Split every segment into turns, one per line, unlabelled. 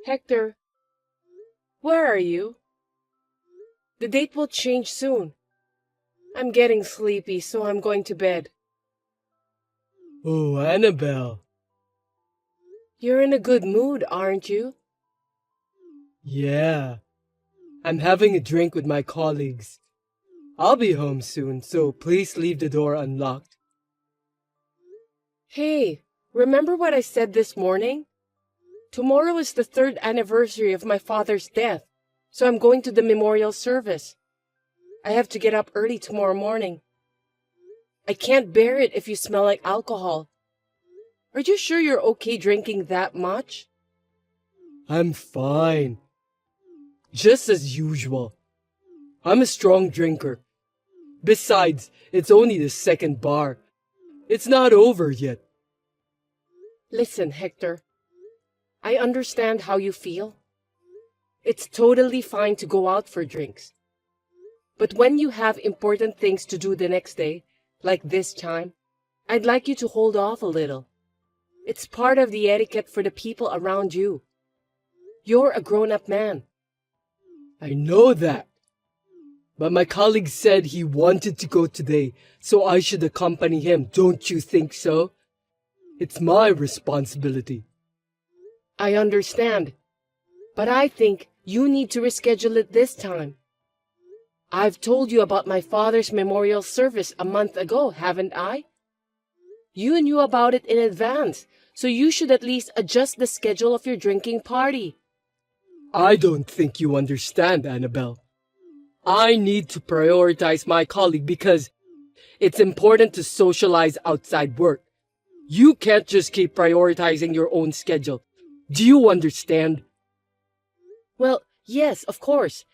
Hector, where are you? The date will change soon. I'm getting sleepy, so I'm going to bed.
Oh, Annabelle.
You're in a good mood, aren't you?
Yeah. I'm having a drink with my colleagues. I'll be home soon, so please leave the door unlocked.
Hey, remember what I said this morning? Tomorrow is the 3rd anniversary of my father's death, so I'm going to the memorial service. I have to get up early tomorrow morning. I can't bear it if you smell like alcohol. Are you sure you're okay drinking that much?
I'm fine. Just as usual. I'm a strong drinker. Besides, it's only the second bar. It's not over yet.
Listen, Hector. I understand how you feel. It's totally fine to go out for drinks. But when you have important things to do the next day, like this time, I'd like you to hold off a little. It's part of the etiquette for the people around you. You're a grown-up man.
I know that. But my colleague said he wanted to go today, so I should accompany him. Don't you think so? It's my responsibility.
I understand. But I think you need to reschedule it this time. I've told you about my father's memorial service a month ago, haven't I? You knew about it in advance, so you should at least adjust the schedule of your drinking party.
I don't think you understand, Annabelle. I need to prioritize my colleague because it's important to socialize outside work. You can't just keep prioritizing your own schedule. Do you understand?
Well, yes, of course.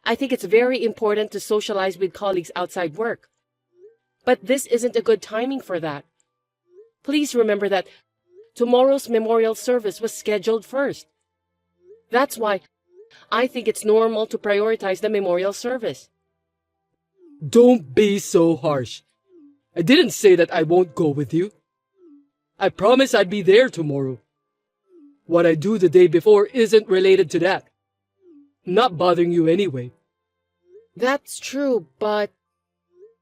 I think it's very important to socialize with colleagues outside work. But this isn't a good timing for that. Please remember that tomorrow's memorial service was scheduled first. That's why I think it's normal to prioritize the memorial service.
Don't be so harsh. I didn't say that I won't go with you. I promise I'd be there tomorrow. What I do the day before isn't related to that. I'm not bothering you anyway.
That's true, but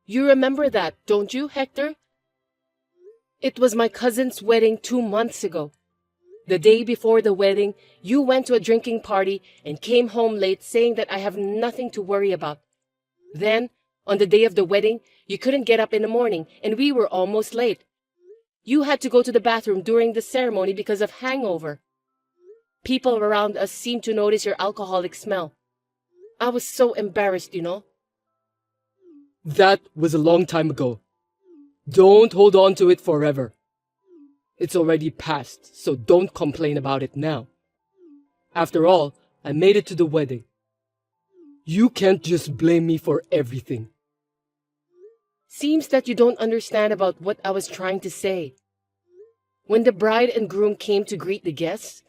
you remember that, don't you, Hector? It was my cousin's wedding 2 months ago. The day before the wedding, you went to a drinking party and came home late saying that I have nothing to worry about. Then, on the day of the wedding, you couldn't get up in the morning and we were almost late. You had to go to the bathroom during the ceremony because of hangover. People around us seemed to notice your alcoholic smell. I was so embarrassed, you know.
That was a long time ago. Don't hold on to it forever. It's already past, so don't complain about it now. After all, I made it to the wedding. You can't just blame me for everything.
Seems that you don't understand about what I was trying to say. When the bride and groom came to greet the guests,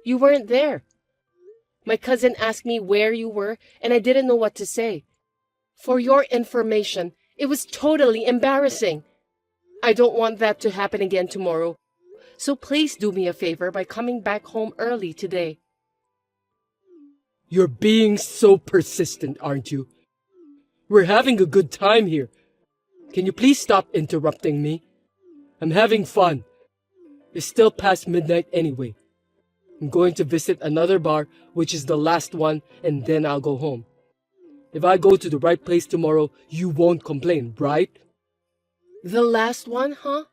you weren't there. My cousin asked me where you were, and I didn't know what to say. For your information, it was totally embarrassing. I don't want that to happen again tomorrow, so please do me a favor by coming back home early today.
You're being so persistent, aren't you? We're having a good time here. Can you please stop interrupting me? I'm having fun. It's still past midnight anyway. I'm going to visit another bar, which is the last one, and then I'll go home. If I go to the right place tomorrow, you won't complain, right?
The last one, huh?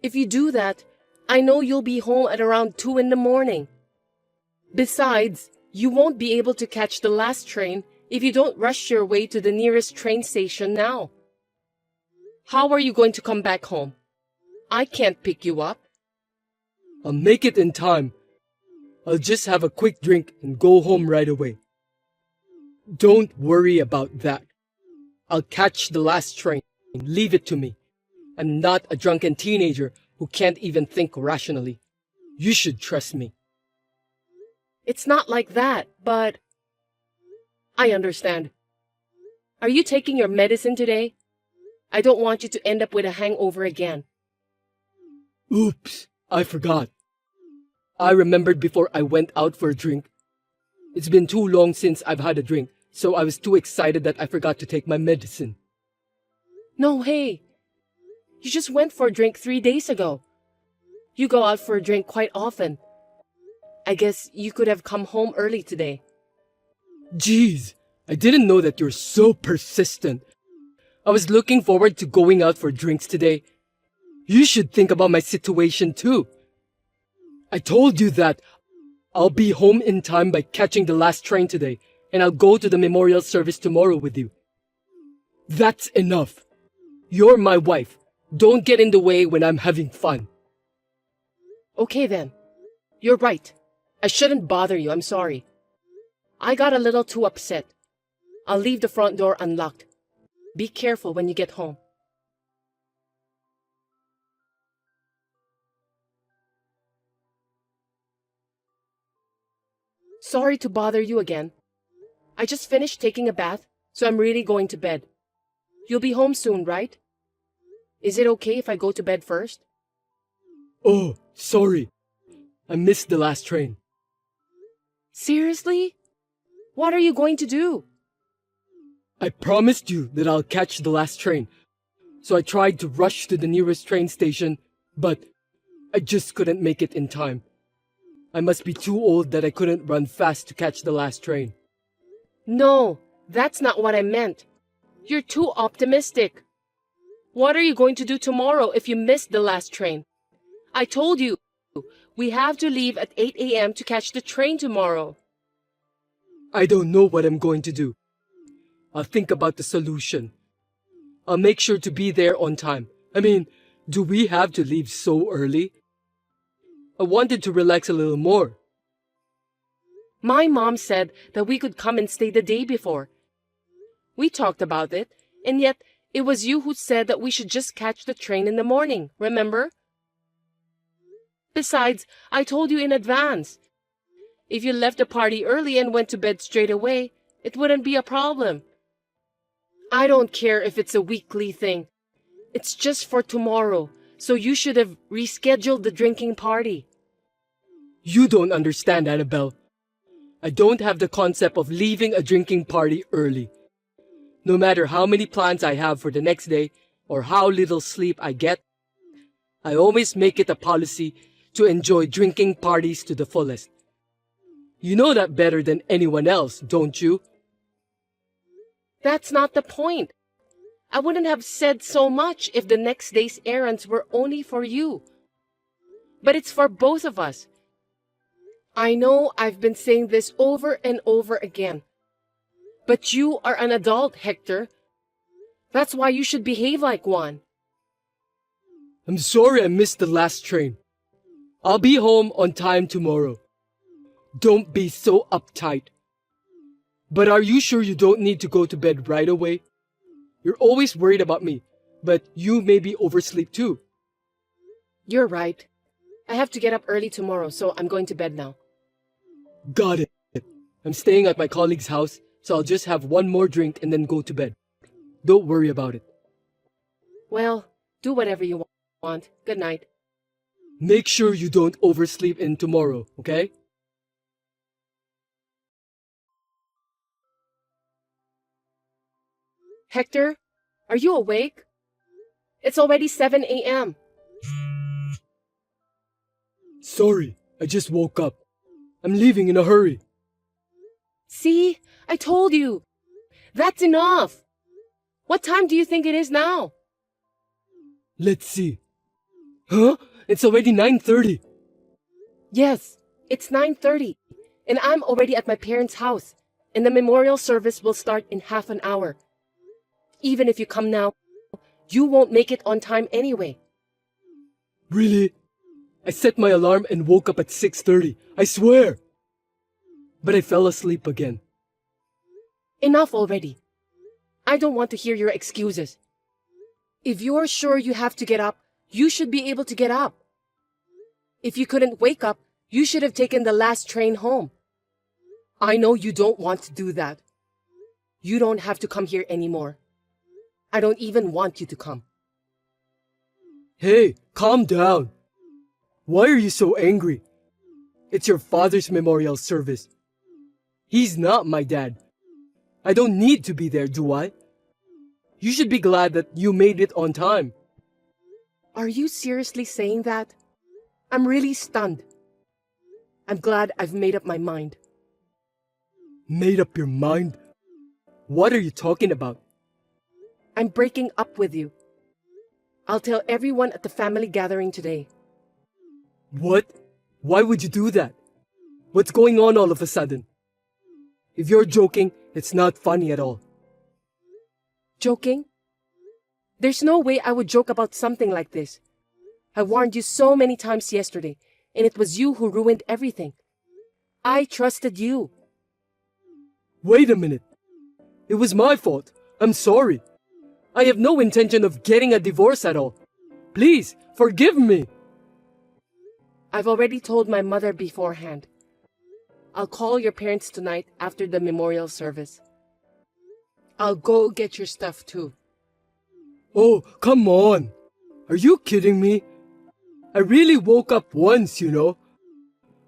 If you do that, I know you'll be home at around 2 in the morning. Besides, you won't be able to catch the last train if you don't rush your way to the nearest train station now. How are you going to come back home? I can't pick you up.
I'll make it in time. I'll just have a quick drink and go home right away. Don't worry about that. I'll catch the last train. Leave it to me. I'm not a drunken teenager who can't even think rationally. You should trust me.
It's not like that, but I understand. Are you taking your medicine today? I don't want you to end up with a hangover again.
Oops, I forgot. I remembered before I went out for a drink. It's been too long since I've had a drink, so I was too excited that I forgot to take my medicine.
No way. You just went for a drink 3 days ago. You go out for a drink quite often. I guess you could have come home early today.
Jeez, I didn't know that you're so persistent. I was looking forward to going out for drinks today. You should think about my situation too. I told you that I'll be home in time by catching the last train today, and I'll go to the memorial service tomorrow with you. That's enough. You're my wife. Don't get in the way when I'm having fun.
Okay then. You're right. I shouldn't bother you, I'm sorry. I got a little too upset. I'll leave the front door unlocked. Be careful when you get home. Sorry to bother you again. I just finished taking a bath, so I'm really going to bed. You'll be home soon, right? Is it okay if I go to bed first?
Oh, sorry. I missed the last train.
Seriously? What are you going to do?
I promised you that I'll catch the last train, so I tried to rush to the nearest train station, but I just couldn't make it in time. I must be too old that I couldn't run fast to catch the last train.
No, that's not what I meant. You're too optimistic. What are you going to do tomorrow if you miss the last train? I told you, we have to leave at 8 a.m. to catch the train tomorrow.
I don't know what I'm going to do. I'll think about the solution. I'll make sure to be there on time. I mean, do we have to leave so early? I wanted to relax a little more.
My mom said that we could come and stay the day before. We talked about it, and yet it was you who said that we should just catch the train in the morning, remember? Besides, I told you in advance. If you left the party early and went to bed straight away, it wouldn't be a problem. I don't care if it's a weekly thing. It's just for tomorrow, so you should have rescheduled the drinking party.
You don't understand, Annabelle. I don't have the concept of leaving a drinking party early. No matter how many plans I have for the next day or how little sleep I get, I always make it a policy to enjoy drinking parties to the fullest. You know that better than anyone else, don't you?
That's not the point. I wouldn't have said so much if the next day's errands were only for you. But it's for both of us. I know I've been saying this over and over again. But you are an adult, Hector. That's why you should behave like one.
I'm sorry I missed the last train. I'll be home on time tomorrow. Don't be so uptight. But are you sure you don't need to go to bed right away? You're always worried about me, but you maybe oversleep too.
You're right. I have to get up early tomorrow, so I'm going to bed now.
Got it. I'm staying at my colleague's house, so I'll just have one more drink and then go to bed. Don't worry about it.
Well, do whatever you want. Good night.
Make sure you don't oversleep in tomorrow, okay?
Hector, are you awake? It's already 7 a.m.
Sorry, I just woke up. I'm leaving in a hurry.
See? I told you. That's enough. What time do you think it is now?
Let's see. Huh? It's already 9:30.
Yes, it's 9:30, and I'm already at my parents' house, and the memorial service will start in half an hour. Even if you come now, you won't make it on time anyway.
Really? I set my alarm and woke up at 6:30. I swear. But I fell asleep again.
Enough already. I don't want to hear your excuses. If you're sure you have to get up, you should be able to get up. If you couldn't wake up, you should have taken the last train home. I know you don't want to do that. You don't have to come here anymore. I don't even want you to come.
Hey, calm down. Why are you so angry? It's your father's memorial service. He's not my dad. I don't need to be there, do I? You should be glad that you made it on time.
Are you seriously saying that? I'm really stunned. I'm glad I've made up my mind.
Made up your mind? What are you talking about?
I'm breaking up with you. I'll tell everyone at the family gathering today.
What? Why would you do that? What's going on all of a sudden? If you're joking, it's not funny at all.
Joking? There's no way I would joke about something like this. I warned you so many times yesterday, and it was you who ruined everything. I trusted you.
Wait a minute. It was my fault. I'm sorry. I have no intention of getting a divorce at all. Please, forgive me.
I've already told my mother beforehand. I'll call your parents tonight after the memorial service. I'll go get your stuff too.
Oh, come on. Are you kidding me? I really woke up once, you know.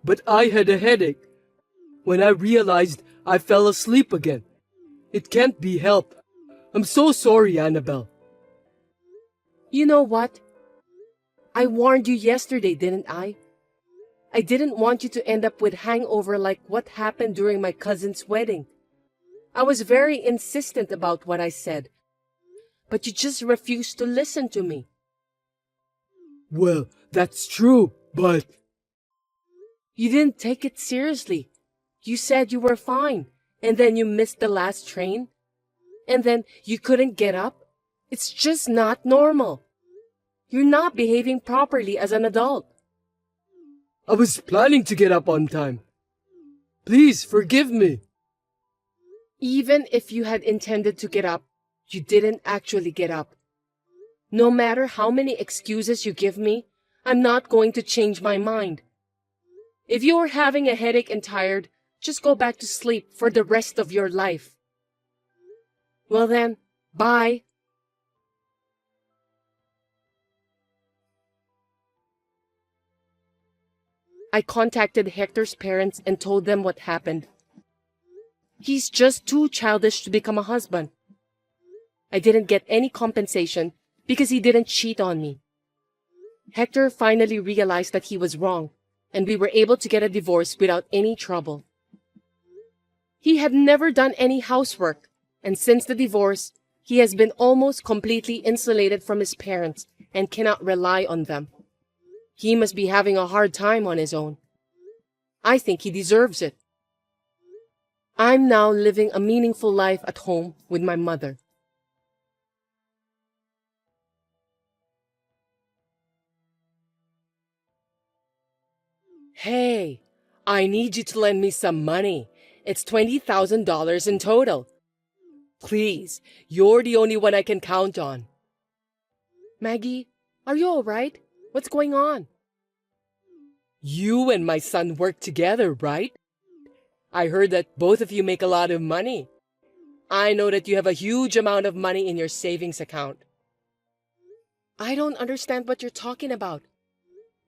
But I had a headache. When I realized, I fell asleep again. It can't be helped. I'm so sorry, Annabelle.
You know what? I warned you yesterday, didn't I? I didn't want you to end up with hangover like what happened during my cousin's wedding. I was very insistent about what I said, but you just refused to listen to me.
Well, that's true, but...
You didn't take it seriously. You said you were fine, and then you missed the last train, and then you couldn't get up. It's just not normal. You're not behaving properly as an adult.
I was planning to get up on time. Please forgive me.
Even if you had intended to get up, you didn't actually get up. No matter how many excuses you give me, I'm not going to change my mind. If you are having a headache and tired, just go back to sleep for the rest of your life. Well then, bye. I contacted Hector's parents and told them what happened. He's just too childish to become a husband. I didn't get any compensation because he didn't cheat on me. Hector finally realized that he was wrong, and we were able to get a divorce without any trouble. He had never done any housework, and since the divorce, he has been almost completely insulated from his parents and cannot rely on them. He must be having a hard time on his own. I think he deserves it. I'm now living a meaningful life at home with my mother. Hey, I need you to lend me some money. It's $20,000 in total. Please, you're the only one I can count on. Maggie, are you all right? What's going on? You and my son work together, right? I heard that both of you make a lot of money. I know that you have a huge amount of money in your savings account. I don't understand what you're talking about.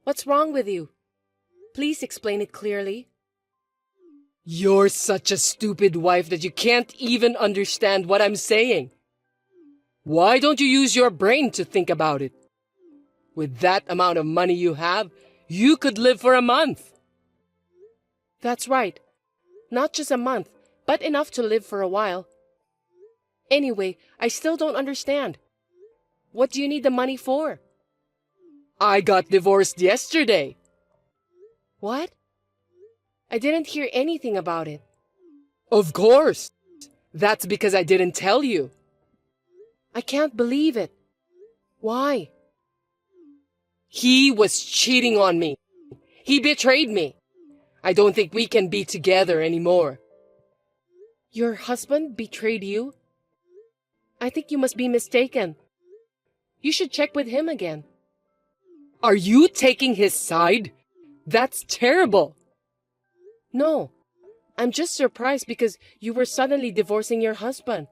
What's wrong with you? Please explain it clearly. You're such a stupid wife that you can't even understand what I'm saying. Why don't you use your brain to think about it? With that amount of money you have, you could live for a month. That's right. Not just a month, but enough to live for a while. Anyway, I still don't understand. What do you need the money for? I got divorced yesterday. What? I didn't hear anything about it. Of course. That's because I didn't tell you. I can't believe it. Why? He was cheating on me. He betrayed me. I don't think we can be together anymore. Your husband betrayed you? I think you must be mistaken. You should check with him again. Are you taking his side? That's terrible. No, I'm just surprised because you were suddenly divorcing your husband.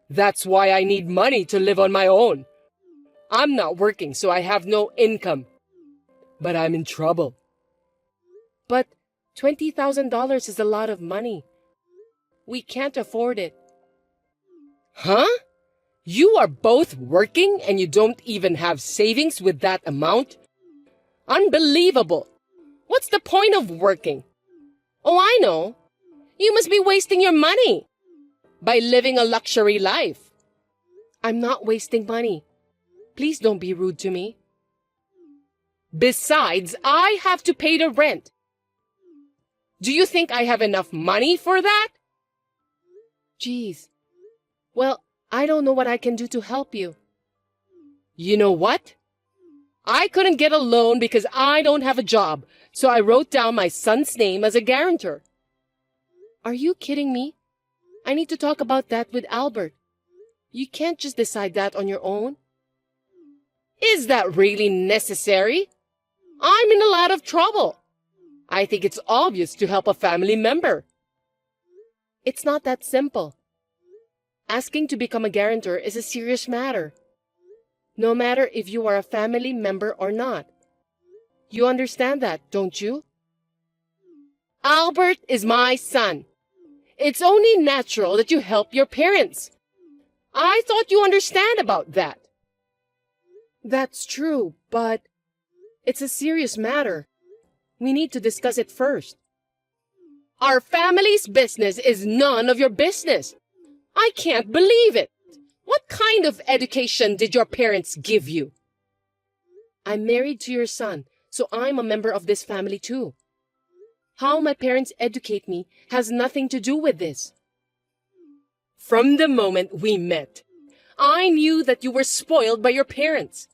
That's why I need money to live on my own. I'm not working, so I have no income. But I'm in trouble. But $20,000 is a lot of money. We can't afford it.
Huh? You are both working and you don't even have savings with that amount? Unbelievable! What's the point of working?
Oh, I know. You must be wasting your money
By living a luxury life.
I'm not wasting money. Please don't be rude to me.
Besides, I have to pay the rent. Do you think I have enough money for that?
Jeez. Well, I don't know what I can do to help you.
You know what? I couldn't get a loan because I don't have a job, so I wrote down my son's name as a guarantor.
Are you kidding me? I need to talk about that with Albert. You can't just decide that on your own.
Is that really necessary? I'm in a lot of trouble. I think it's obvious to help a family member.
It's not that simple. Asking to become a guarantor is a serious matter. No matter if you are a family member or not. You understand that, don't you?
Albert is my son. It's only natural that you help your parents. I thought you understand about that.
That's true, but it's a serious matter. We need to discuss it first.
Our family's business is none of your business. I can't believe it. What kind of education did your parents give you?
I'm married to your son, so I'm a member of this family too. How my parents educate me has nothing to do with this.
From the moment we met, I knew that you were spoiled by your parents.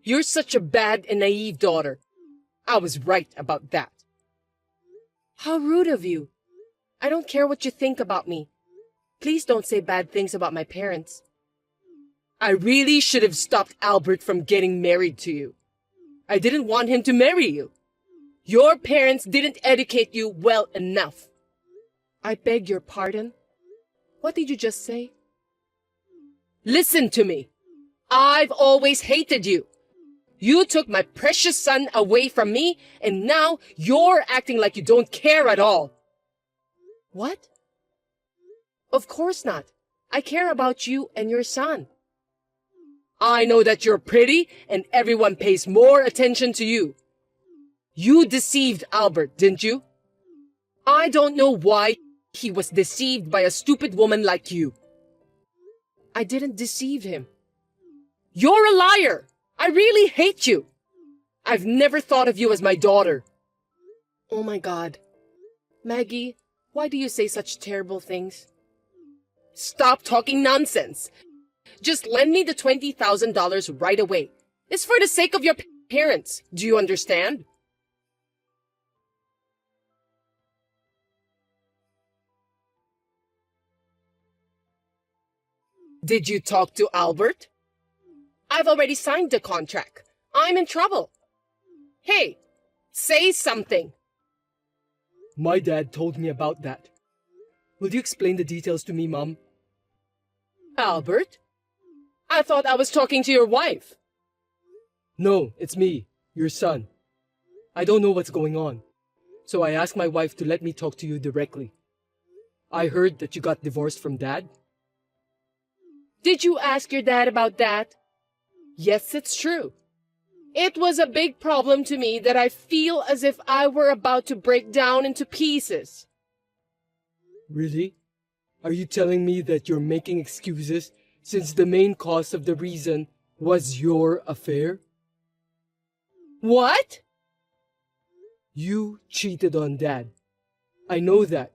You're such a bad and naive daughter. I was right about that.
How rude of you. I don't care what you think about me. Please don't say bad things about my parents.
I really should have stopped Albert from getting married to you. I didn't want him to marry you. Your parents didn't educate you well enough.
I beg your pardon? What did you just say?
Listen to me. I've always hated you. You took my precious son away from me, and now you're acting like you don't care at all.
What? Of course not. I care about you and your son.
I know that you're pretty, and everyone pays more attention to you. You deceived Albert, didn't you? I don't know why he was deceived by a stupid woman like you.
I didn't deceive him.
You're a liar! I really hate you! I've never thought of you as my daughter.
Oh my God. Maggie, why do you say such terrible things?
Stop talking nonsense. Just lend me the $20,000 right away. It's for the sake of your parents. Do you understand? Did you talk to Albert? I've already signed the contract. I'm in trouble. Hey, say something.
My dad told me about that. Will you explain the details to me, Mom?
Albert? I thought I was talking to your wife.
No, it's me, your son. I don't know what's going on, so I asked my wife to let me talk to you directly. I heard that you got divorced from Dad.
Did you ask your dad about that? Yes, it's true. It was a big problem to me that I feel as if I were about to break down into pieces.
Really? Are you telling me that you're making excuses since the main cause of the reason was your affair?
What?
You cheated on Dad. I know that.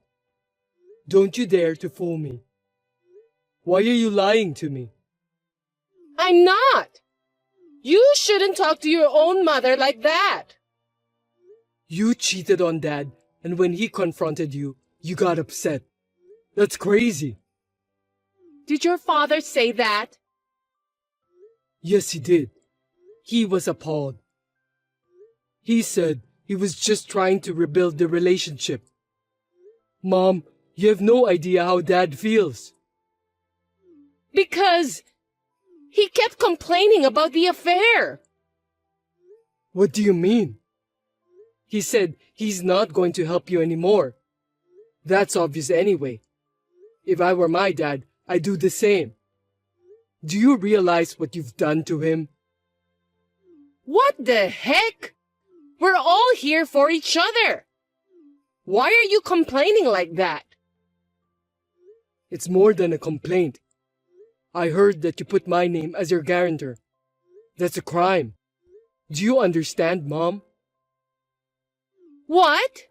Don't you dare to fool me. Why are you lying to me?
I'm not. You shouldn't talk to your own mother like that.
You cheated on Dad, and when he confronted you, you got upset. That's crazy.
Did your father say that?
Yes, he did. He was appalled. He said he was just trying to rebuild the relationship. Mom, you have no idea how Dad feels.
Because he kept complaining about the affair.
What do you mean? He said he's not going to help you anymore. That's obvious anyway. If I were my dad, I'd do the same. Do you realize what you've done to him?
What the heck? We're all here for each other. Why are you complaining like that?
It's more than a complaint. I heard that you put my name as your guarantor. That's a crime. Do you understand, Mom?
What?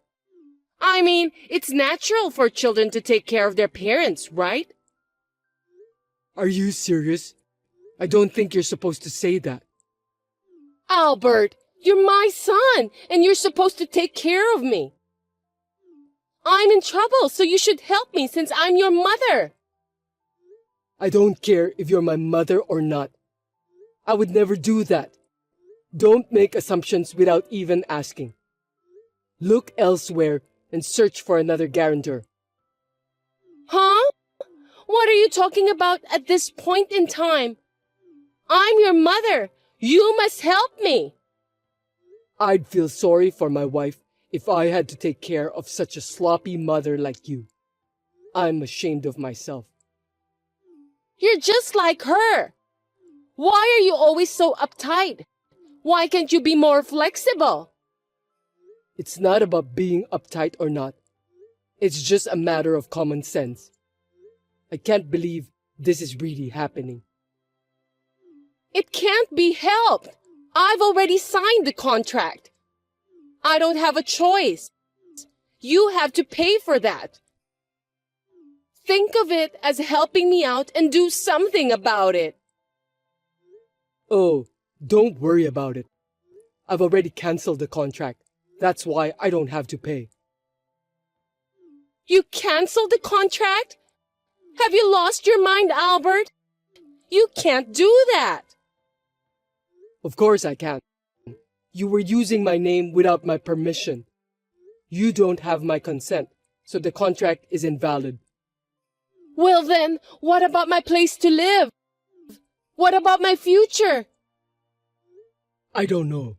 I mean, it's natural for children to take care of their parents, right?
Are you serious? I don't think you're supposed to say that.
Albert, you're my son, and you're supposed to take care of me. I'm in trouble, so you should help me since I'm your mother.
I don't care if you're my mother or not. I would never do that. Don't make assumptions without even asking. Look elsewhere and search for another guarantor.
Huh? What are you talking about at this point in time? I'm your mother. You must help me.
I'd feel sorry for my wife if I had to take care of such a sloppy mother like you. I'm ashamed of myself.
You're just like her. Why are you always so uptight? Why can't you be more flexible?
It's not about being uptight or not. It's just a matter of common sense. I can't believe this is really happening.
It can't be helped. I've already signed the contract. I don't have a choice. You have to pay for that. Think of it as helping me out and do something about it.
Oh, don't worry about it. I've already canceled the contract. That's why I don't have to pay.
You canceled the contract? Have you lost your mind, Albert? You can't do that.
Of course I can. You were using my name without my permission. You don't have my consent, so the contract is invalid.
Well then, what about my place to live? What about my future?
I don't know.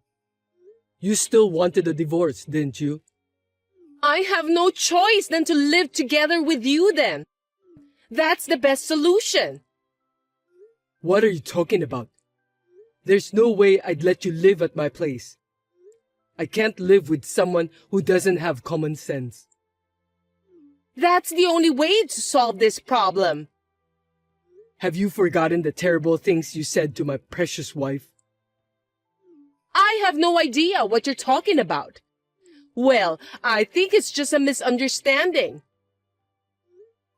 You still wanted a divorce, didn't you?
I have no choice than to live together with you then. That's the best solution.
What are you talking about? There's no way I'd let you live at my place. I can't live with someone who doesn't have common sense.
That's the only way to solve this problem.
Have you forgotten the terrible things you said to my precious wife?
I have no idea what you're talking about. Well, I think it's just a misunderstanding.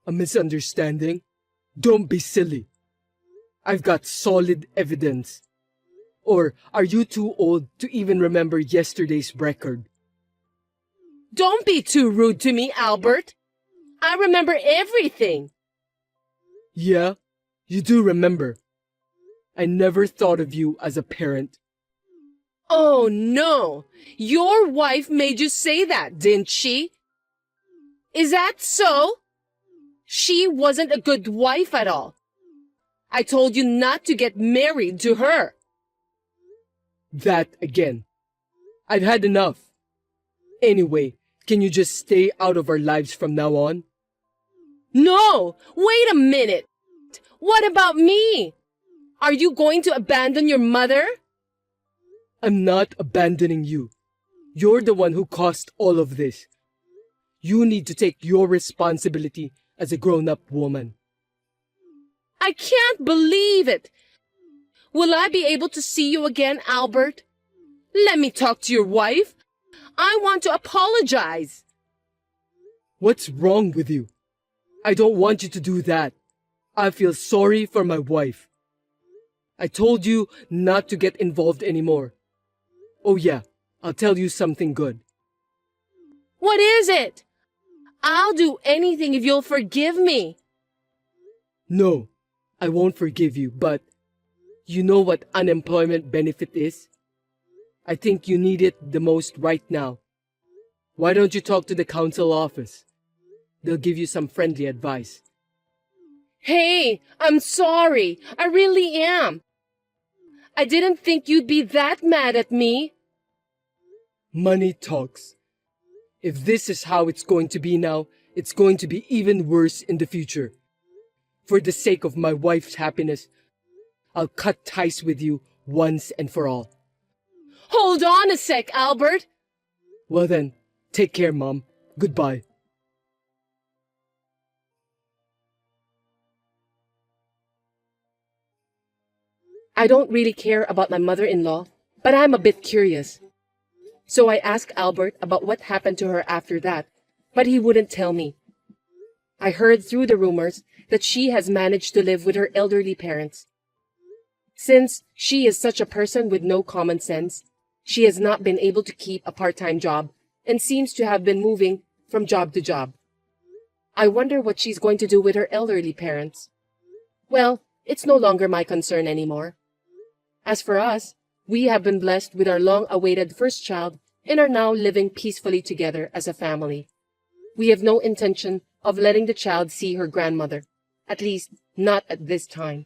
A misunderstanding? Don't be silly. I've got solid evidence. Or are you too old to even remember yesterday's record?
Don't be too rude to me, Albert. I remember everything.
Yeah, you do remember. I never thought of you as a parent.
Oh no, your wife made you say that, didn't she? Is that so? She wasn't a good wife at all. I told you not to get married to her.
That again. I've had enough. Anyway, can you just stay out of our lives from now on?
No, wait a minute. What about me? Are you going to abandon your mother?
I'm not abandoning you. You're the one who caused all of this. You need to take your responsibility as a grown-up woman.
I can't believe it. Will I be able to see you again, Albert? Let me talk to your wife. I want to apologize.
What's wrong with you? I don't want you to do that. I feel sorry for my wife. I told you not to get involved anymore. Oh yeah, I'll tell you something good.
What is it? I'll do anything if you'll forgive me.
No, I won't forgive you, but you know what unemployment benefit is? I think you need it the most right now. Why don't you talk to the council office? They'll give you some friendly advice.
Hey, I'm sorry. I really am. I didn't think you'd be that mad at me.
Money talks. If this is how it's going to be now, it's going to be even worse in the future. For the sake of my wife's happiness, I'll cut ties with you once and for all.
Hold on a sec, Albert.
Well then, take care, Mom. Goodbye.
I don't really care about my mother-in-law, but I'm a bit curious. So I asked Albert about what happened to her after that, but he wouldn't tell me. I heard through the rumors that she has managed to live with her elderly parents. Since she is such a person with no common sense, she has not been able to keep a part-time job and seems to have been moving from job to job. I wonder what she's going to do with her elderly parents. Well, it's no longer my concern anymore. As for us, we have been blessed with our long-awaited first child and are now living peacefully together as a family. We have no intention of letting the child see her grandmother, at least not at this time.